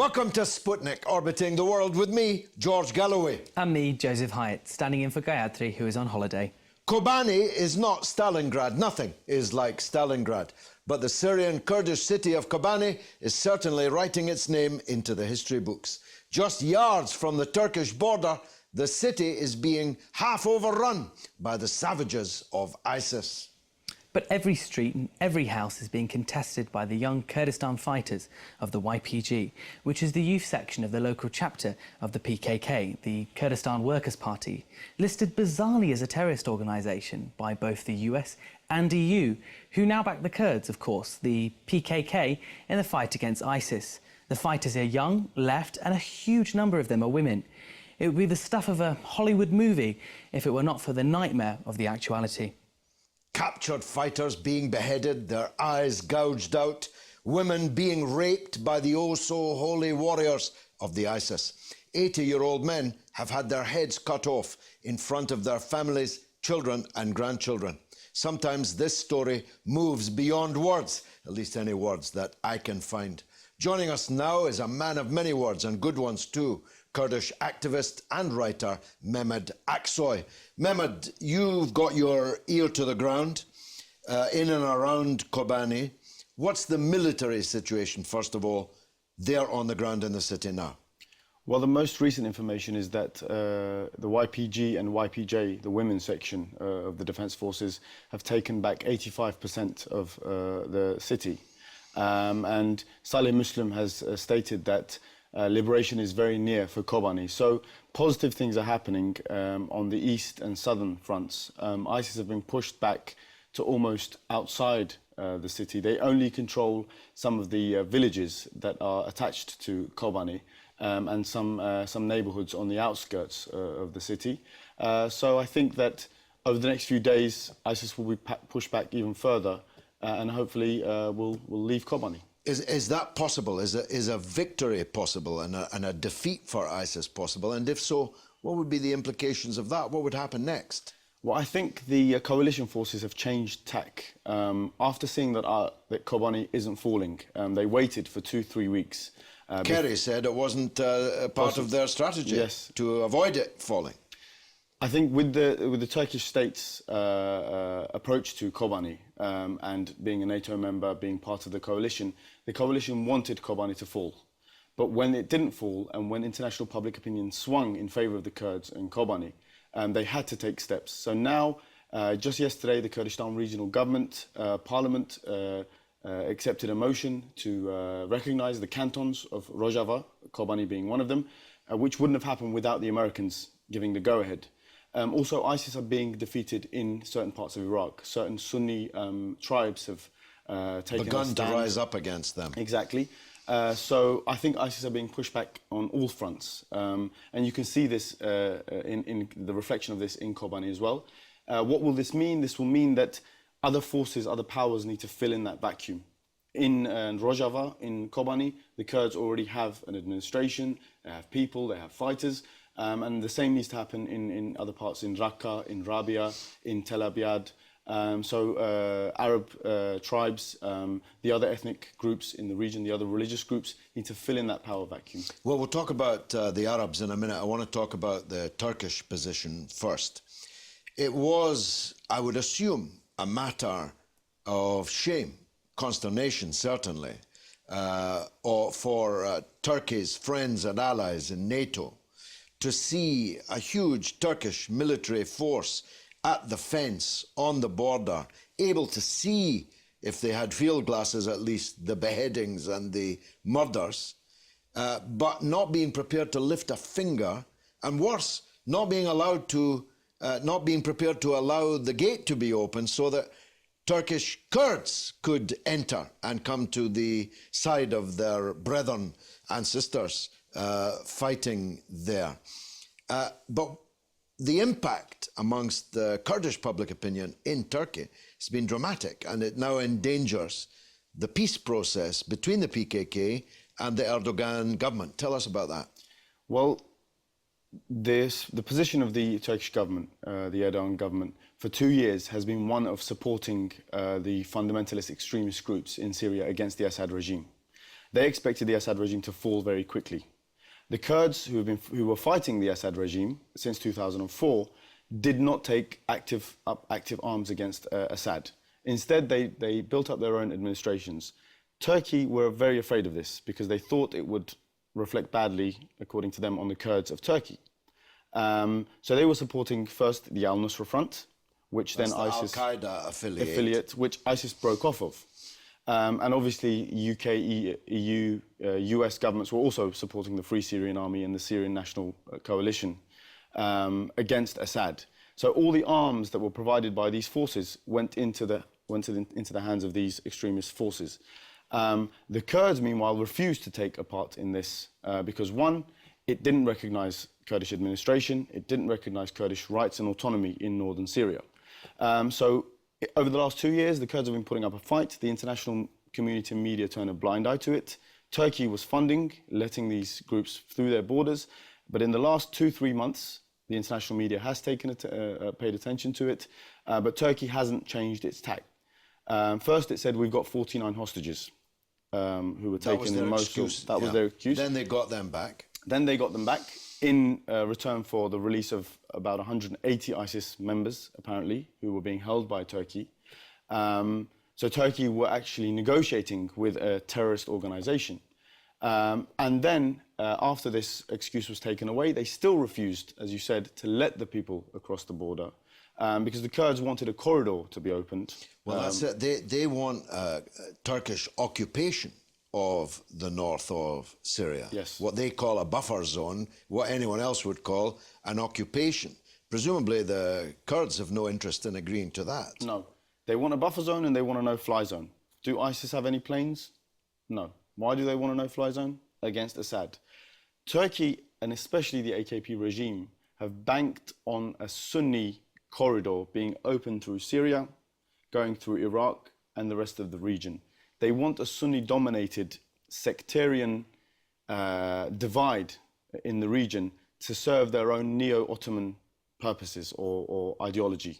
Welcome to Sputnik, orbiting the world with me, George Galloway. And me, Joseph Hayat, standing in for Hayat, who is on holiday. Kobane is not Stalingrad. Nothing is like Stalingrad. But the Syrian Kurdish city of Kobane is certainly writing its name into the history books. Just yards from the Turkish border, the city is being half overrun by the savages of ISIS. But every street and every house is being contested by the young Kurdistan fighters of the YPG, which is the youth section of the local chapter of the PKK, the Kurdistan Workers' Party, listed bizarrely as a terrorist organisation by both the US and EU, who now back the Kurds, of course, the PKK, in the fight against ISIS. The fighters are young, left, and a huge number of them are women. It would be the stuff of a Hollywood movie if it were not for the nightmare of the actuality. Captured fighters being beheaded, their eyes gouged out, women being raped by the oh-so-holy warriors of the ISIS. 80-year-old men have had their heads cut off in front of their families, children and grandchildren. Sometimes this story moves beyond words, at least any words that I can find. Joining us now is a man of many words, and good ones too, Kurdish activist and writer Memed Aksoy. Memed, you've got your ear to the ground in and around Kobane. What's the military situation, first of all, there on the ground in the city now? Well, the most recent information is that the YPG and YPJ, the women's section of the Defence Forces, have taken back 85% of the city. And Saleh Muslim has stated that liberation is very near for Kobane. So positive things are happening on the east and southern fronts. ISIS have been pushed back to almost outside the city. They only control some of the villages that are attached to Kobane and some neighbourhoods on the outskirts of the city. So I think that over the next few days, ISIS will be pushed back even further and hopefully will leave Kobane. Is that possible? Is a victory possible and a defeat for ISIS possible? And if so, what would be the implications of that? What would happen next? Well, I think the coalition forces have changed tack. After seeing that Kobane isn't falling, they waited for 2-3 weeks. Kerry said it wasn't part of their strategy to avoid it falling. I think with the Turkish state's approach to Kobane and being a NATO member, being part of the coalition wanted Kobane to fall. But when it didn't fall and when international public opinion swung in favour of the Kurds in Kobane, they had to take steps. So now, just yesterday, the Kurdistan Regional Government, Parliament, accepted a motion to recognise the cantons of Rojava, Kobane being one of them, which wouldn't have happened without the Americans giving the go-ahead. Also, ISIS are being defeated in certain parts of Iraq. Certain Sunni tribes have begun to rise up against them. Exactly. So I think ISIS are being pushed back on all fronts. And you can see this in the reflection of this in Kobane as well. What will this mean? This will mean that other forces, other powers need to fill in that vacuum. In Rojava, in Kobane, the Kurds already have an administration, they have people, they have fighters. And the same needs to happen in other parts, in Raqqa, in Rabia, in Tel Abyad. So Arab tribes, the other ethnic groups in the region, the other religious groups, need to fill in that power vacuum. Well, we'll talk about the Arabs in a minute. I want to talk about the Turkish position first. It was, I would assume, a matter of shame, consternation certainly, for Turkey's friends and allies in NATO, to see a huge Turkish military force at the fence on the border, able to see, if they had field glasses at least, the beheadings and the murders, but not being prepared to lift a finger, and worse, not being prepared to allow the gate to be open so that Turkish Kurds could enter and come to the side of their brethren and sisters fighting there. But the impact amongst the Kurdish public opinion in Turkey has been dramatic, and it now endangers the peace process between the PKK and the Erdogan government. Tell us about that. Well, the position of the Turkish government, the Erdogan government, for 2 years has been one of supporting the fundamentalist extremist groups in Syria against the Assad regime. They expected the Assad regime to fall very quickly. The Kurds who were fighting the Assad regime since 2004 did not take active arms against Assad. Instead, they built up their own administrations. Turkey were very afraid of this because they thought it would reflect badly, according to them, on the Kurds of Turkey. So they were supporting first the Al-Nusra Front, which That's then the ISIS... Al-Qaeda affiliate, which ISIS broke off of. And obviously, UK, EU, US governments were also supporting the Free Syrian Army and the Syrian National Coalition against Assad. So all the arms that were provided by these forces went into the hands of these extremist forces. The Kurds, meanwhile, refused to take a part in this because, one, it didn't recognize Kurdish administration, it didn't recognize Kurdish rights and autonomy in northern Syria. So over the last 2 years, the Kurds have been putting up a fight. The international community and media turned a blind eye to it. Turkey was funding, letting these groups through their borders. But in the last 2-3 months, the international media has paid attention to it, but Turkey hasn't changed its tack. First, it said we've got 49 hostages who were taken in Mosul. That was their excuse. Then they got them back. Then they got them back in return for the release of about 180 ISIS members, apparently, who were being held by Turkey. So Turkey were actually negotiating with a terrorist organization. And then, after this excuse was taken away, they still refused, as you said, to let the people across the border because the Kurds wanted a corridor to be opened. Well, that's it. They want Turkish occupation of the north of Syria. Yes. What they call a buffer zone, what anyone else would call an occupation. Presumably the Kurds have no interest in agreeing to that. No. They want a buffer zone and they want a no-fly zone. Do ISIS have any planes? No. Why do they want a no-fly zone? Against Assad. Turkey, and especially the AKP regime, have banked on a Sunni corridor being opened through Syria, going through Iraq and the rest of the region. They want a Sunni-dominated sectarian divide in the region to serve their own neo-Ottoman purposes or ideology.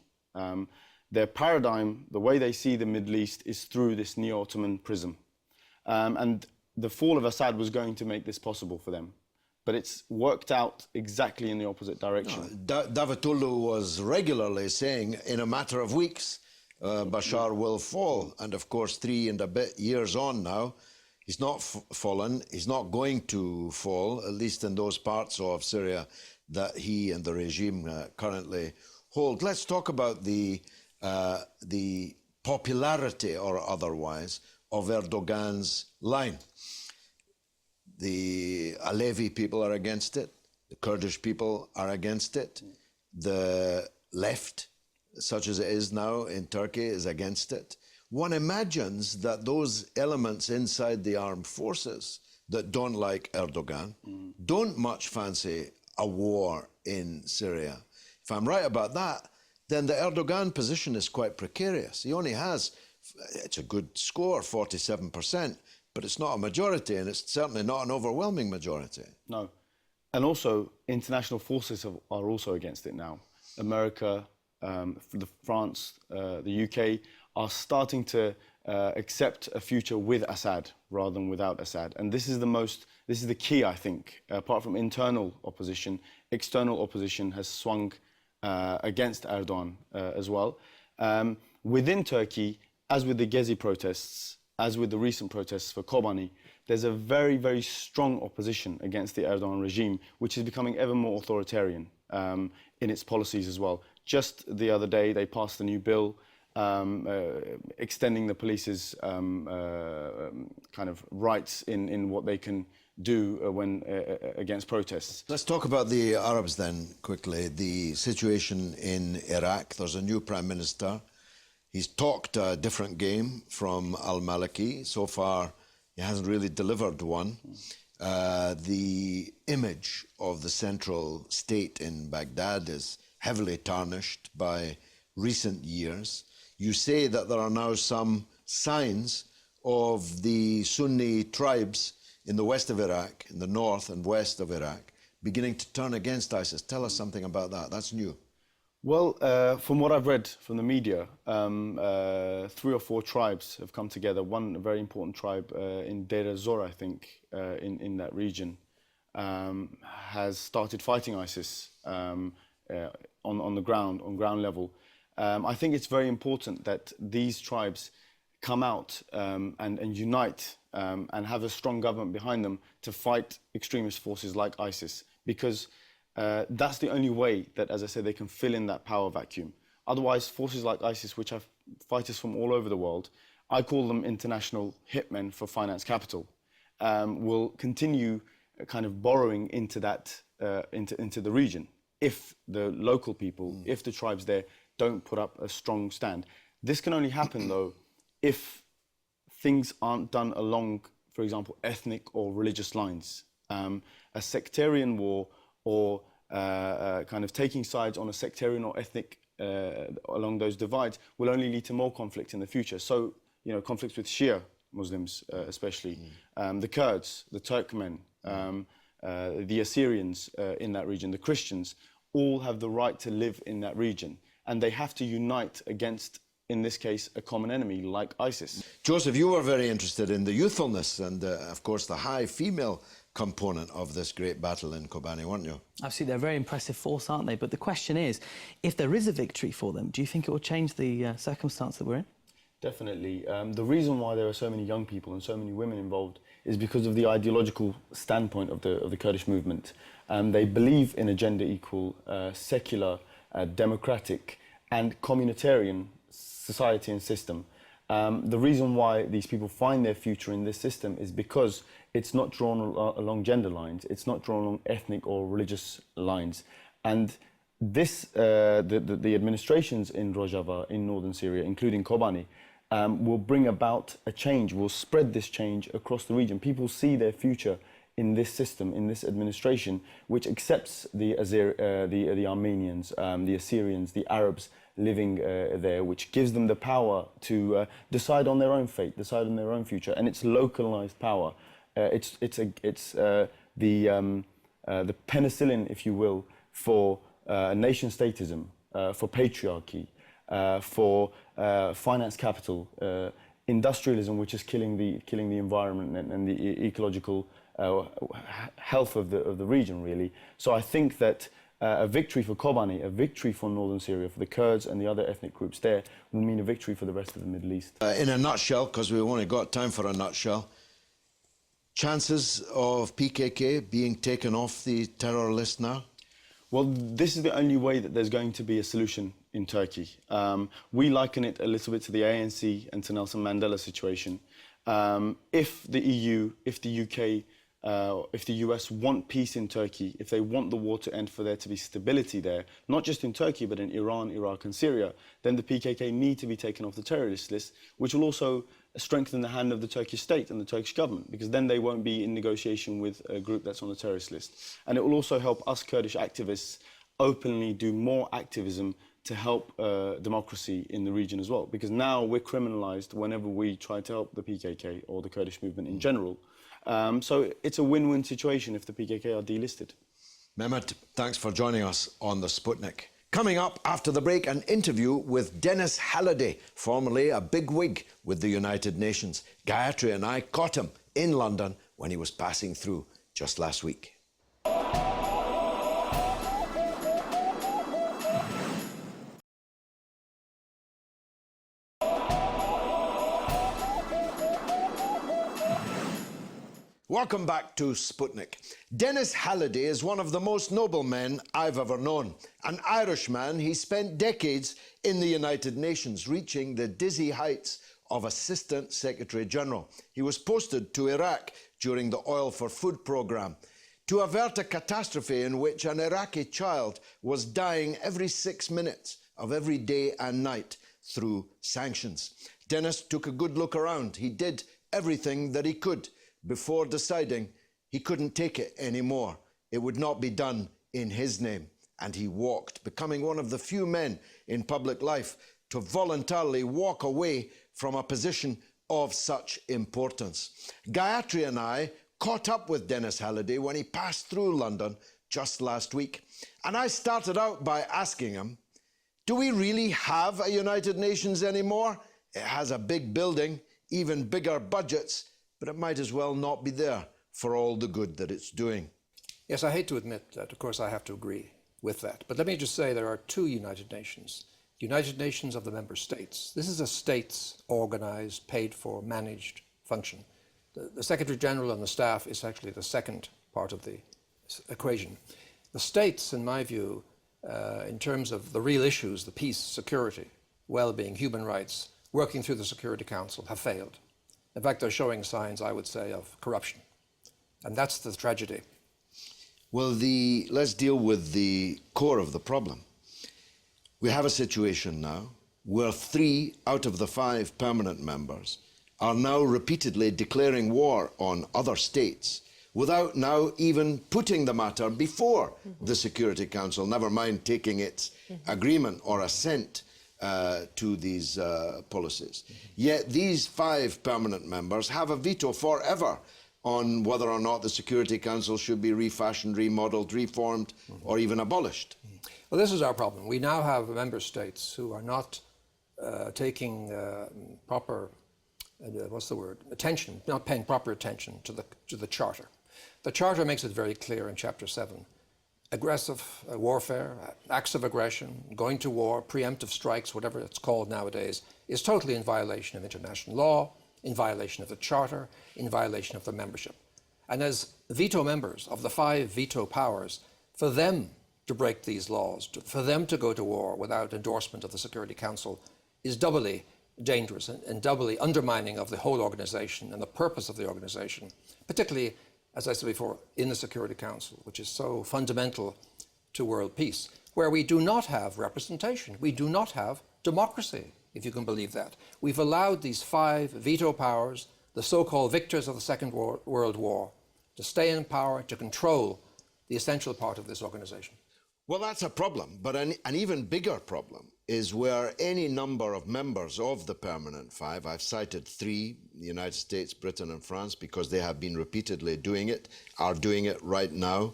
Their paradigm, the way they see the Middle East, is through this neo-Ottoman prism. And the fall of Assad was going to make this possible for them. But it's worked out exactly in the opposite direction. Davutoglu was regularly saying, in a matter of weeks, Bashar will fall. And of course, 3 and a bit years on now, he's not fallen. He's not going to fall, at least in those parts of Syria that he and the regime currently hold. Let's talk about the popularity or otherwise of Erdogan's line. The Alevi people are against it. The Kurdish people are against it. The left, such as it is now in Turkey, is against it. One imagines that those elements inside the armed forces that don't like Erdogan don't much fancy a war in Syria. If I'm right about that, then the Erdogan position is quite precarious. He only has, it's a good score, 47%, but it's not a majority, and it's certainly not an overwhelming majority. No. And also, international forces are also against it now. America, France, the UK are starting to accept a future with Assad rather than without Assad. And this is the key, I think. Apart from internal opposition, external opposition has swung against Erdogan as well. Within Turkey, as with the Gezi protests, as with the recent protests for Kobane, there's a very, very strong opposition against the Erdogan regime, which is becoming ever more authoritarian in its policies as well. Just the other day, they passed a new bill extending the police's kind of rights in what they can do when against protests. Let's talk about the Arabs then, quickly. The situation in Iraq. There's a new prime minister. He's talked a different game from al-Maliki. So far, he hasn't really delivered one. The image of the central state in Baghdad is heavily tarnished by recent years. You say that there are now some signs of the Sunni tribes in the west of Iraq, in the north and west of Iraq, beginning to turn against ISIS. Tell us something about that. That's new. Well, from what I've read from the media, 3 or 4 tribes have come together. One very important tribe in Deir ez-Zor, I think, in that region, has started fighting ISIS on the ground, on ground level. I think it's very important that these tribes come out and unite and have a strong government behind them to fight extremist forces like ISIS, because that's the only way that, as I said, they can fill in that power vacuum. Otherwise, forces like ISIS, which have fighters from all over the world, I call them international hitmen for finance capital, will continue kind of borrowing into that, into the region if the local people, if the tribes there don't put up a strong stand. This can only happen, though, if things aren't done along, for example, ethnic or religious lines. A sectarian war or kind of taking sides on a sectarian or ethnic along those divides will only lead to more conflict in the future. So, you know, conflicts with Shia Muslims especially, the Kurds, the Turkmen, the Assyrians in that region, the Christians, all have the right to live in that region. And they have to unite against, in this case, a common enemy like ISIS. Joseph, you were very interested in the youthfulness and, of course, the high female component of this great battle in Kobane, weren't you? Absolutely, they're a very impressive force, aren't they? But the question is, if there is a victory for them, do you think it will change the circumstance that we're in? Definitely. The reason why there are so many young people and so many women involved is because of the ideological standpoint of the Kurdish movement. They believe in a gender equal, secular, democratic and communitarian society and system. The reason why these people find their future in this system is because it's not drawn along gender lines, it's not drawn along ethnic or religious lines. And this, the administrations in Rojava, in northern Syria, including Kobane, will bring about a change, will spread this change across the region. People see their future in this system, in this administration, which accepts the Armenians, the Assyrians, the Arabs living there, which gives them the power to decide on their own fate, decide on their own future, and it's localized power. It's the penicillin, if you will, for nation-statism, for patriarchy, for finance capital, industrialism, which is killing the environment and the ecological health of the region, really. So I think that a victory for Kobane, a victory for northern Syria, for the Kurds and the other ethnic groups there, will mean a victory for the rest of the Middle East. In a nutshell, because we've only got time for a nutshell, chances of PKK being taken off the terror list now? Well, this is the only way that there's going to be a solution in Turkey. We liken it a little bit to the ANC and to Nelson Mandela's situation. If the EU, if the UK, if the US want peace in Turkey, if they want the war to end, for there to be stability there, not just in Turkey, but in Iran, Iraq and Syria, then the PKK need to be taken off the terrorist list, which will also strengthen the hand of the Turkish state and the Turkish government, because then they won't be in negotiation with a group that's on the terrorist list. And it will also help us Kurdish activists openly do more activism to help democracy in the region as well, because now we're criminalized whenever we try to help the PKK or the Kurdish movement in general. So it's a win-win situation if the PKK are delisted. Memed, thanks for joining us on the Sputnik. Coming up after the break, an interview with Denis Halliday, formerly a bigwig with the United Nations. Gayatri and I caught him in London when he was passing through just last week. Welcome back to Sputnik. Denis Halliday is one of the most noble men I've ever known. An Irishman, he spent decades in the United Nations, reaching the dizzy heights of Assistant Secretary General. He was posted to Iraq during the Oil for Food programme to avert a catastrophe in which an Iraqi child was dying every 6 minutes of every day and night through sanctions. Denis took a good look around. He did everything that he could before deciding he couldn't take it anymore. It would not be done in his name. And he walked, becoming one of the few men in public life to voluntarily walk away from a position of such importance. Gayatri and I caught up with Denis Halliday when he passed through London just last week. And I started out by asking him Do we really have a United Nations anymore? It has a big building, even bigger budgets, but it might as well not be there for all the good that it's doing. Yes, I hate to admit that, of course, I have to agree with that. But let me just say there are two United Nations. The United Nations of the member states. This is a states-organized, paid-for, managed function. The Secretary General and the staff is actually the second part of the equation. The states, in my view, in terms of the real issues, the peace, security, well-being, human rights, working through the Security Council, have failed. In fact, they're showing signs, I would say, of corruption. And that's the tragedy. Well, let's deal with the core of the problem. We have a situation now where 3 out of the 5 permanent members are now repeatedly declaring war on other states without now even putting the matter before the Security Council, never mind taking its agreement or assent to these policies. Yet these 5 permanent members have a veto forever on whether or not the Security Council should be refashioned, remodeled, reformed, or even abolished. Well, this is our problem. We now have member states who are not taking proper, attention, not paying proper attention to the Charter. The Charter makes it very clear in Chapter 7. Aggressive warfare, acts of aggression, going to war, preemptive strikes, whatever it's called nowadays, is totally in violation of international law, in violation of the Charter, in violation of the membership. And as veto members of the 5 veto powers, for them to break these laws, for them to go to war without endorsement of the Security Council is doubly dangerous and doubly undermining of the whole organization and the purpose of the organization, particularly, as I said before, in the Security Council, which is so fundamental to world peace, where we do not have representation. We do not have democracy, if you can believe that. We've allowed these 5 veto powers, the so-called victors of the Second World War, to stay in power, to control the essential part of this organization. Well, that's a problem, but an even bigger problem is where any number of members of the permanent 5, I've cited 3, the United States, Britain and France, because they have been repeatedly doing it, are doing it right now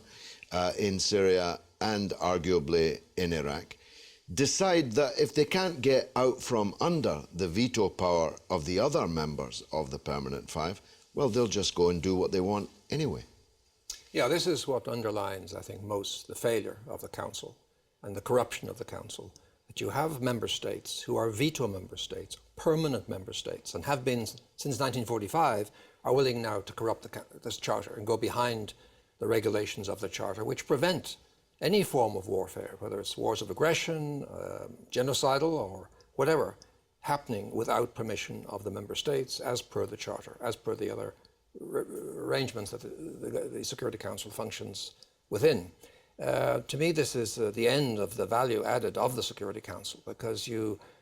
in Syria and arguably in Iraq, decide that if they can't get out from under the veto power of the other members of the permanent 5, well, they'll just go and do what they want anyway. Yeah, this is what underlines, I think, most the failure of the Council and the corruption of the Council, that you have member states who are veto member states, permanent member states, and have been since 1945, are willing now to corrupt this Charter and go behind the regulations of the Charter, which prevent any form of warfare, whether it's wars of aggression, genocidal, or whatever, happening without permission of the member states, as per the Charter, as per the other arrangements that the Security Council functions within. To me, this is the end of the value added of the Security Council, because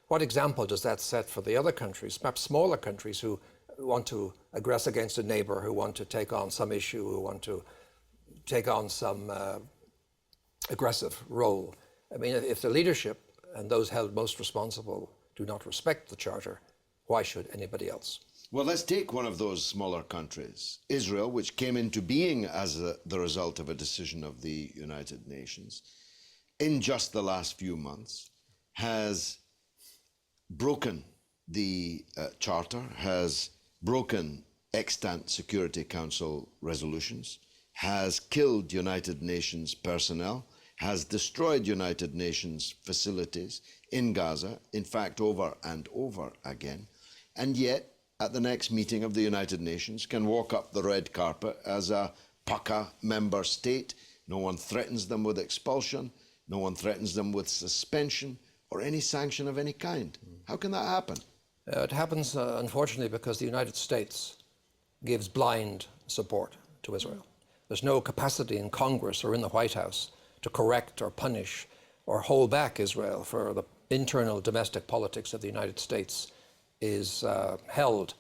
what example does that set for the other countries, perhaps smaller countries who want to aggress against a neighbor, who want to take on some issue, who want to take on some aggressive role? I mean, if the leadership and those held most responsible do not respect the Charter, why should anybody else? Well, let's take one of those smaller countries, Israel, which came into being as the result of a decision of the United Nations, in just the last few months, has broken the Charter, has broken extant Security Council resolutions, has killed United Nations personnel, has destroyed United Nations facilities in Gaza, in fact, over and over again, and yet, at the next meeting of the United Nations, can walk up the red carpet as a PACA member state. No one threatens them with expulsion, no one threatens them with suspension or any sanction of any kind. How can that happen? It happens, unfortunately, because the United States gives blind support to Israel. There's no capacity in Congress or in the White House to correct or punish or hold back Israel, for the internal domestic politics of the United States is held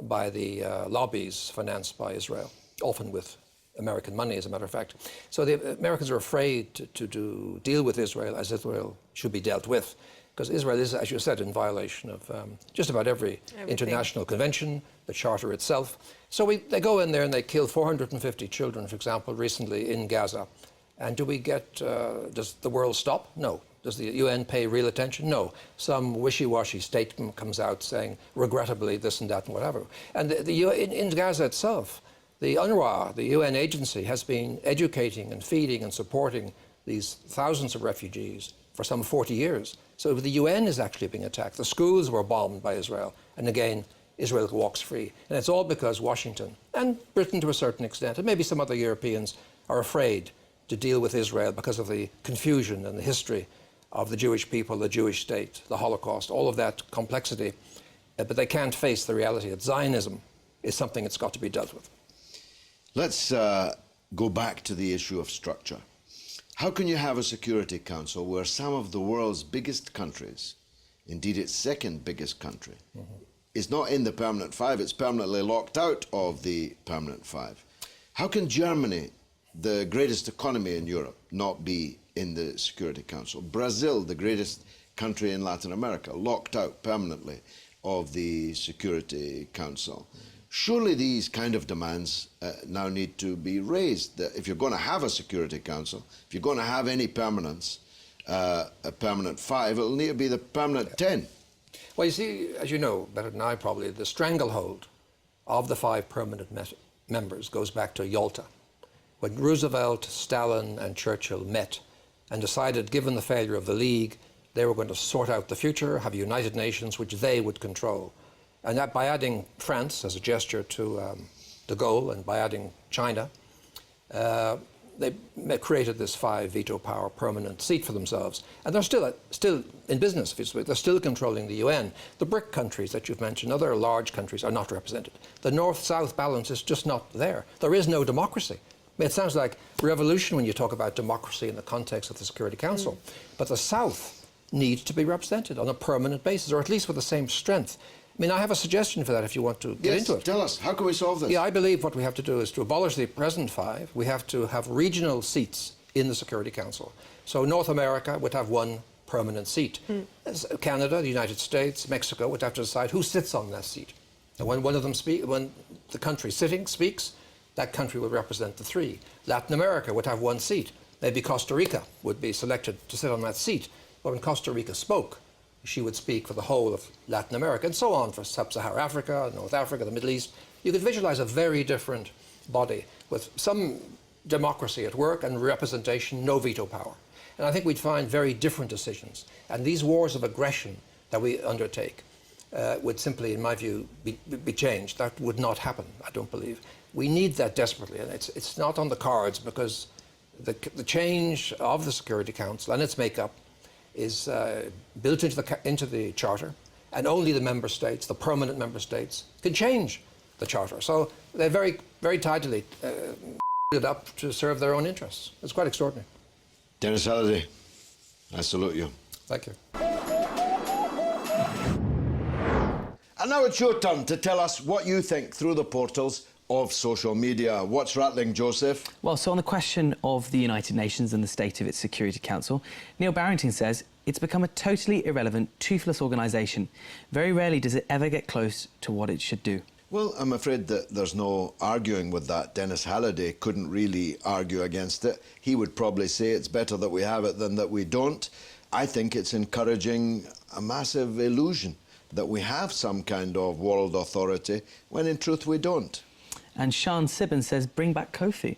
by the lobbies financed by Israel, often with American money, as a matter of fact. So the Americans are afraid to deal with Israel as Israel should be dealt with, because Israel is, as you said, in violation of just about every international convention, the Charter itself. So they go in there and they kill 450 children, for example, recently in Gaza. And do we get, does the world stop? No. Does the UN pay real attention? No. Some wishy-washy statement comes out saying, regrettably, this and that and whatever. And in Gaza itself, the UNRWA, the UN agency, has been educating and feeding and supporting these thousands of refugees for some 40 years. So the UN is actually being attacked. The schools were bombed by Israel. And again, Israel walks free. And it's all because Washington, and Britain to a certain extent, and maybe some other Europeans, are afraid to deal with Israel because of the confusion and the history of the Jewish people, the Jewish state, the Holocaust, all of that complexity. But they can't face the reality that Zionism is something that's got to be dealt with. Let's go back to the issue of structure. How can you have a Security Council where some of the world's biggest countries, indeed its second biggest country, is not in the Permanent Five, it's permanently locked out of the Permanent Five? How can Germany, the greatest economy in Europe, not be in the Security Council? Brazil, the greatest country in Latin America, locked out permanently of the Security Council. Surely these kind of demands now need to be raised. That if you're going to have a Security Council, if you're going to have any permanence, a Permanent Five, it'll need to be the Permanent 10. Well, you see, as you know better than I probably, the stranglehold of the 5 permanent members goes back to Yalta, when Roosevelt, Stalin and Churchill met and decided, given the failure of the League, they were going to sort out the future, have a United Nations which they would control. And that by adding France as a gesture to de Gaulle and by adding China, they created this 5 veto power permanent seat for themselves. And they're still in business, if you speak. They're still controlling the UN. The BRIC countries that you've mentioned, other large countries, are not represented. The North-South balance is just not there. There is no democracy. I mean, it sounds like revolution when you talk about democracy in the context of the Security Council. But the South needs to be represented on a permanent basis, or at least with the same strength. I mean, I have a suggestion for that if you want to get into it. Tell us, how can we solve this? Yeah, I believe what we have to do is to abolish the present 5. We have to have regional seats in the Security Council. So North America would have 1 permanent seat. Canada, the United States, Mexico would have to decide who sits on that seat. And when one of them when the country sitting speaks, that country will represent the 3. Latin America would have 1 seat. Maybe Costa Rica would be selected to sit on that seat. But when Costa Rica spoke, she would speak for the whole of Latin America, and so on for Sub-Saharan Africa, North Africa, the Middle East. You could visualize a very different body with some democracy at work and representation, no veto power. And I think we'd find very different decisions. And these wars of aggression that we undertake would simply, in my view, be changed. That would not happen, I don't believe. We need that desperately, and it's not on the cards because the change of the Security Council and its makeup is built into the Charter, and only the member states, the permanent member states, can change the Charter. So they're very, very tightly it up to serve their own interests. It's quite extraordinary. Denis Halliday, I salute you. Thank you. And now it's your turn to tell us what you think through the portals of social media. What's rattling, Joseph? Well, so on the question of the United Nations and the state of its Security Council, Neil Barrington says it's become a totally irrelevant, toothless organisation. Very rarely does it ever get close to what it should do. Well, I'm afraid that there's no arguing with that. Denis Halliday couldn't really argue against it. He would probably say it's better that we have it than that we don't. I think it's encouraging a massive illusion that we have some kind of world authority, when in truth we don't. And Sean Sibben says, bring back Kofi.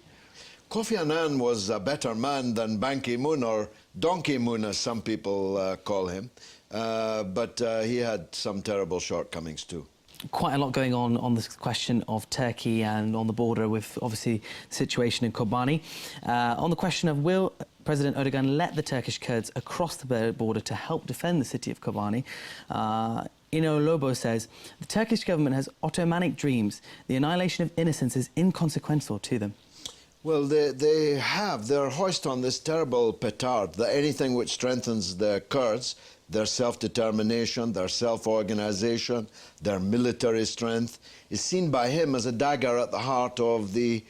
Kofi Annan was a better man than Ban Ki-moon, or Donkey Moon, as some people call him. But he had some terrible shortcomings too. Quite a lot going on this question of Turkey and on the border with, obviously, the situation in Kobane. On the question of will President Erdogan let the Turkish Kurds across the border to help defend the city of Kobane, Ino Lobo says, the Turkish government has Ottomanic dreams. The annihilation of innocence is inconsequential to them. Well, they're hoist on this terrible petard that anything which strengthens the Kurds, their self-determination, their self-organisation, their military strength, is seen by him as a dagger at the heart of the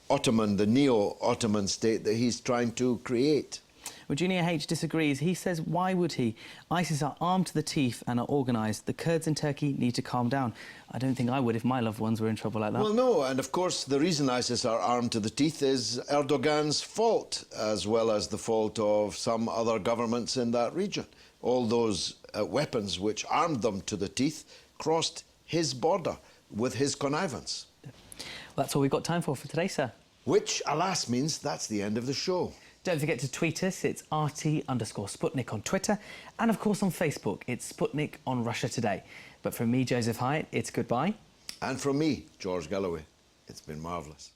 Ottoman, the neo-Ottoman state that he's trying to create. Well, Junior H disagrees. He says, why would he? ISIS are armed to the teeth and are organised. The Kurds in Turkey need to calm down. I don't think I would if my loved ones were in trouble like that. Well, no, and of course the reason ISIS are armed to the teeth is Erdogan's fault, as well as the fault of some other governments in that region. All those weapons which armed them to the teeth crossed his border with his connivance. Well, that's all we've got time for today, sir. Which, alas, means that's the end of the show. Don't forget to tweet us. It's RT_Sputnik on Twitter. And, of course, on Facebook, it's Sputnik on Russia Today. But from me, Joseph Hayat, it's goodbye. And from me, George Galloway, it's been marvellous.